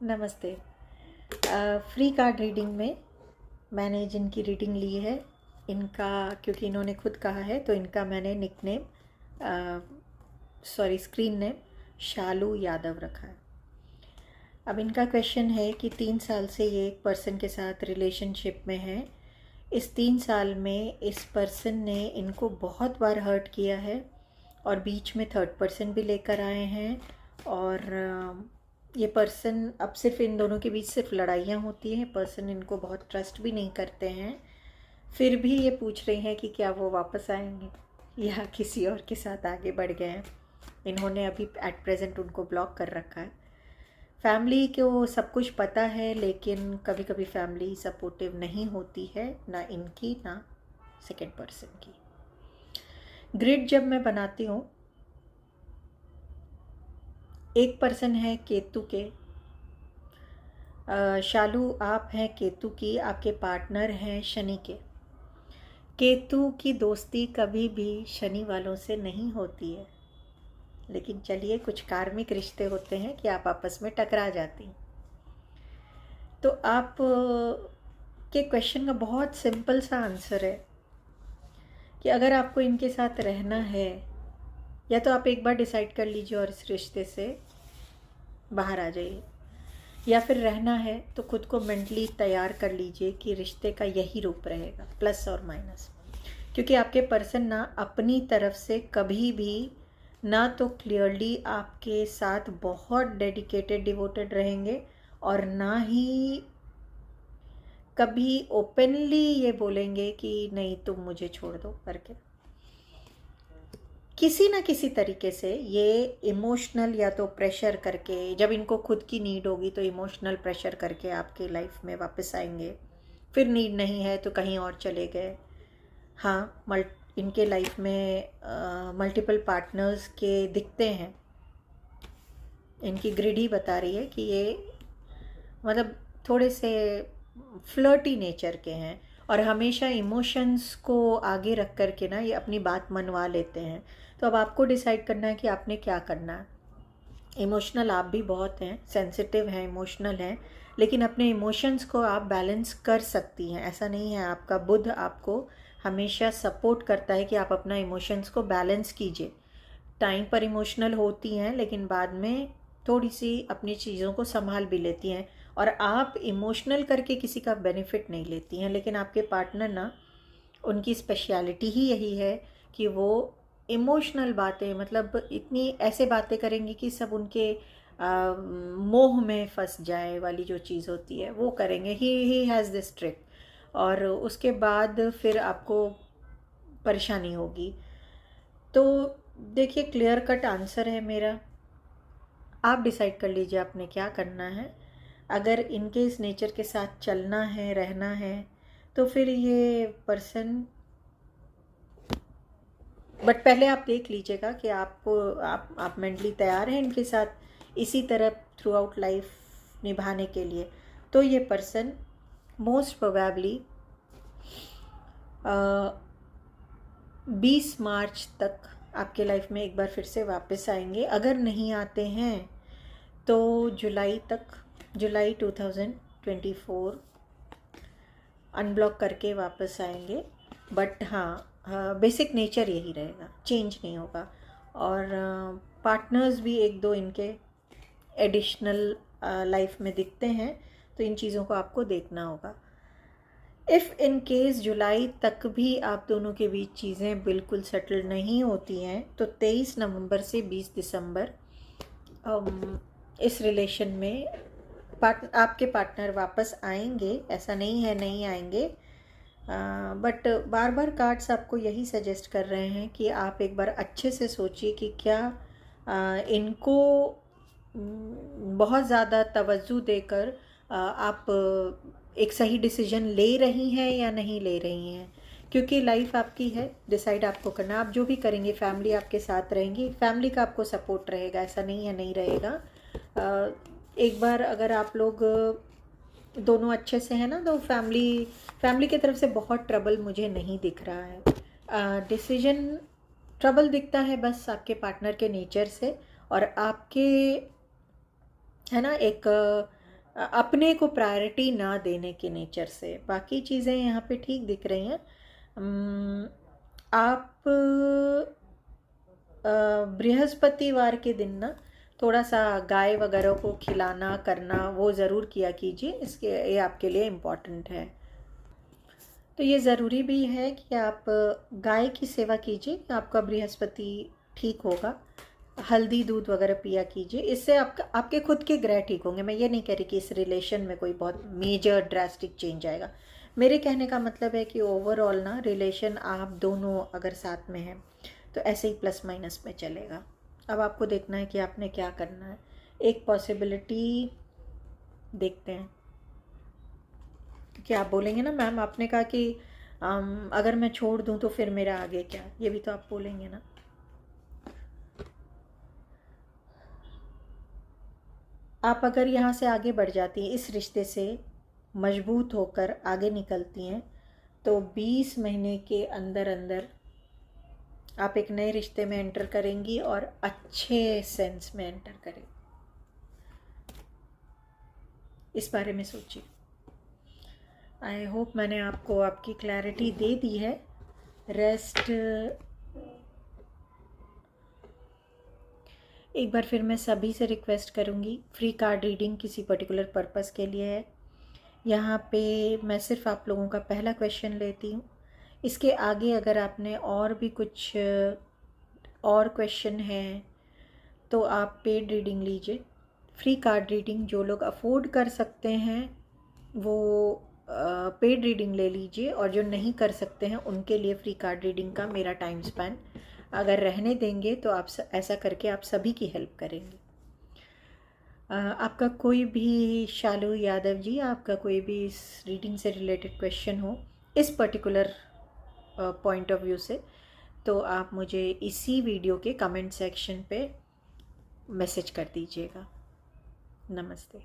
नमस्ते। Free card reading में मैंने जिनकी रीडिंग ली है, इनका क्योंकि इन्होंने खुद कहा है तो इनका मैंने स्क्रीन नेम शालू यादव रखा है। अब इनका क्वेश्चन है कि 3 साल से ये एक पर्सन के साथ रिलेशनशिप में है। इस 3 साल में इस पर्सन ने इनको बहुत बार हर्ट किया है और बीच में थर्ड पर्सन भी लेकर आए हैं। और ये पर्सन, अब सिर्फ इन दोनों के बीच सिर्फ लड़ाइयाँ होती हैं। पर्सन इनको बहुत ट्रस्ट भी नहीं करते हैं। फिर भी ये पूछ रहे हैं कि क्या वो वापस आएंगे या किसी और के साथ आगे बढ़ गए हैं। इन्होंने अभी एट प्रेजेंट उनको ब्लॉक कर रखा है। फैमिली को सब कुछ पता है, लेकिन कभी कभी फैमिली सपोर्टिव नहीं होती है, ना इनकी ना सेकेंड पर्सन की। ग्रिड जब मैं बनाती हूँ, एक पर्सन है केतु के। शालू आप हैं केतु की, आपके पार्टनर हैं शनि के। केतु की दोस्ती कभी भी शनि वालों से नहीं होती है, लेकिन चलिए, कुछ कार्मिक रिश्ते होते हैं कि आप आपस में टकरा जाती हैं। तो आप के क्वेश्चन का बहुत सिंपल सा आंसर है कि अगर आपको इनके साथ रहना है, या तो आप एक बार डिसाइड कर लीजिए और इस रिश्ते से बाहर आ जाइए, या फिर रहना है तो खुद को मेंटली तैयार कर लीजिए कि रिश्ते का यही रूप रहेगा, प्लस और माइनस। क्योंकि आपके पर्सन ना अपनी तरफ से कभी भी ना तो क्लियरली आपके साथ बहुत डेडिकेटेड डिवोटेड रहेंगे, और ना ही कभी ओपनली ये बोलेंगे कि नहीं तुम मुझे छोड़ दो करके। किसी ना किसी तरीके से ये इमोशनल या तो प्रेशर करके, जब इनको खुद की नीड होगी तो इमोशनल प्रेशर करके आपके लाइफ में वापस आएंगे। फिर नीड नहीं है तो कहीं और चले गए। हाँ, इनके लाइफ में मल्टीपल पार्टनर्स के दिखते हैं। इनकी ग्रिड ही बता रही है कि ये मतलब थोड़े से फ्लर्टी नेचर के हैं, और हमेशा इमोशंस को आगे रख कर के ना ये अपनी बात मनवा लेते हैं। तो अब आपको डिसाइड करना है कि आपने क्या करना है। इमोशनल आप भी बहुत हैं, सेंसिटिव हैं, इमोशनल हैं, लेकिन अपने इमोशंस को आप बैलेंस कर सकती हैं। ऐसा नहीं है, आपका बुध आपको हमेशा सपोर्ट करता है कि आप अपना इमोशंस को बैलेंस कीजिए। टाइम पर इमोशनल होती हैं, लेकिन बाद में थोड़ी सी अपनी चीज़ों को संभाल भी लेती हैं। और आप इमोशनल करके किसी का बेनिफिट नहीं लेती हैं, लेकिन आपके पार्टनर ना, उनकी स्पेशलिटी ही यही है कि वो इमोशनल बातें, मतलब इतनी ऐसे बातें करेंगी कि सब उनके मोह में फंस जाए वाली जो चीज़ होती है वो करेंगे। ही हैज़ दिस ट्रिक, और उसके बाद फिर आपको परेशानी होगी। तो देखिए, क्लियर कट आंसर है मेरा। आप डिसाइड कर लीजिए आपने क्या करना है। अगर इनके इस नेचर के साथ चलना है, रहना है, तो फिर ये पर्सन, बट पहले आप देख लीजिएगा कि आपको आप मेंटली तैयार हैं इनके साथ इसी तरह थ्रू आउट लाइफ निभाने के लिए। तो ये पर्सन मोस्ट प्रोबेबली 20 मार्च तक आपके लाइफ में एक बार फिर से वापस आएंगे। अगर नहीं आते हैं तो जुलाई 2024 अनब्लॉक करके वापस आएंगे। बट हाँ, बेसिक नेचर यही रहेगा, चेंज नहीं होगा। और पार्टनर्स भी एक दो इनके एडिशनल लाइफ में दिखते हैं, तो इन चीज़ों को आपको देखना होगा। इफ़ इन केस जुलाई तक भी आप दोनों के बीच चीज़ें बिल्कुल सेटल नहीं होती हैं, तो 23 नवंबर से 20 दिसंबर इस रिलेशन में आपके पार्टनर वापस आएंगे। ऐसा नहीं है नहीं आएंगे, बट बार बार कार्ड्स आपको यही सजेस्ट कर रहे हैं कि आप एक बार अच्छे से सोचिए कि क्या इनको बहुत ज़्यादा तवज्जो देकर आप एक सही डिसीजन ले रही हैं या नहीं ले रही हैं। क्योंकि लाइफ आपकी है, डिसाइड आपको करना। आप जो भी करेंगे, फैमिली आपके साथ रहेंगी, फैमिली का आपको सपोर्ट रहेगा, ऐसा नहीं है नहीं रहेगा। एक बार अगर आप लोग दोनों अच्छे से हैं ना, तो फैमिली की तरफ से बहुत ट्रबल मुझे नहीं दिख रहा है। डिसीजन ट्रबल दिखता है बस आपके पार्टनर के नेचर से, और आपके है ना एक अपने को प्रायोरिटी ना देने के नेचर से। बाकी चीज़ें यहाँ पे ठीक दिख रही हैं। आप बृहस्पतिवार के दिन ना थोड़ा सा गाय वगैरह को खिलाना करना वो ज़रूर किया कीजिए, इसके ये आपके लिए इम्पॉर्टेंट है। तो ये ज़रूरी भी है कि आप गाय की सेवा कीजिए, आपका बृहस्पति ठीक होगा। हल्दी दूध वगैरह पिया कीजिए, इससे आपके खुद के ग्रह ठीक होंगे। मैं ये नहीं कह रही कि इस रिलेशन में कोई बहुत मेजर ड्रास्टिक चेंज आएगा। मेरे कहने का मतलब है कि ओवरऑल ना रिलेशन आप दोनों अगर साथ में हैं तो ऐसे ही प्लस माइनस में चलेगा। अब आपको देखना है कि आपने क्या करना है। एक पॉसिबिलिटी देखते हैं कि आप बोलेंगे ना मैम आपने कहा कि अगर मैं छोड़ दूं तो फिर मेरा आगे क्या, ये भी तो आप बोलेंगे ना। आप अगर यहाँ से आगे बढ़ जाती हैं, इस रिश्ते से मजबूत होकर आगे निकलती हैं, तो 20 महीने के अंदर अंदर आप एक नए रिश्ते में एंटर करेंगी और अच्छे सेंस में एंटर करेंगी। इस बारे में सोचिए। आई होप मैंने आपको आपकी क्लैरिटी दे दी है। रेस्ट एक बार फिर मैं सभी से रिक्वेस्ट करूँगी, फ्री कार्ड रीडिंग किसी पर्टिकुलर पर्पस के लिए है। यहाँ पे मैं सिर्फ आप लोगों का पहला क्वेश्चन लेती हूँ। इसके आगे अगर आपने और भी कुछ और क्वेश्चन हैं तो आप पेड रीडिंग लीजिए। फ्री कार्ड रीडिंग जो लोग अफोर्ड कर सकते हैं वो पेड रीडिंग ले लीजिए, और जो नहीं कर सकते हैं उनके लिए फ्री कार्ड रीडिंग का मेरा टाइम स्पैन अगर रहने देंगे तो आप ऐसा करके आप सभी की हेल्प करेंगे। आपका कोई भी, शालू यादव जी, आपका कोई भी इस रीडिंग से रिलेटेड क्वेश्चन हो इस पर्टिकुलर पॉइंट ऑफ व्यू से, तो आप मुझे इसी वीडियो के कमेंट सेक्शन पे मैसेज कर दीजिएगा। नमस्ते।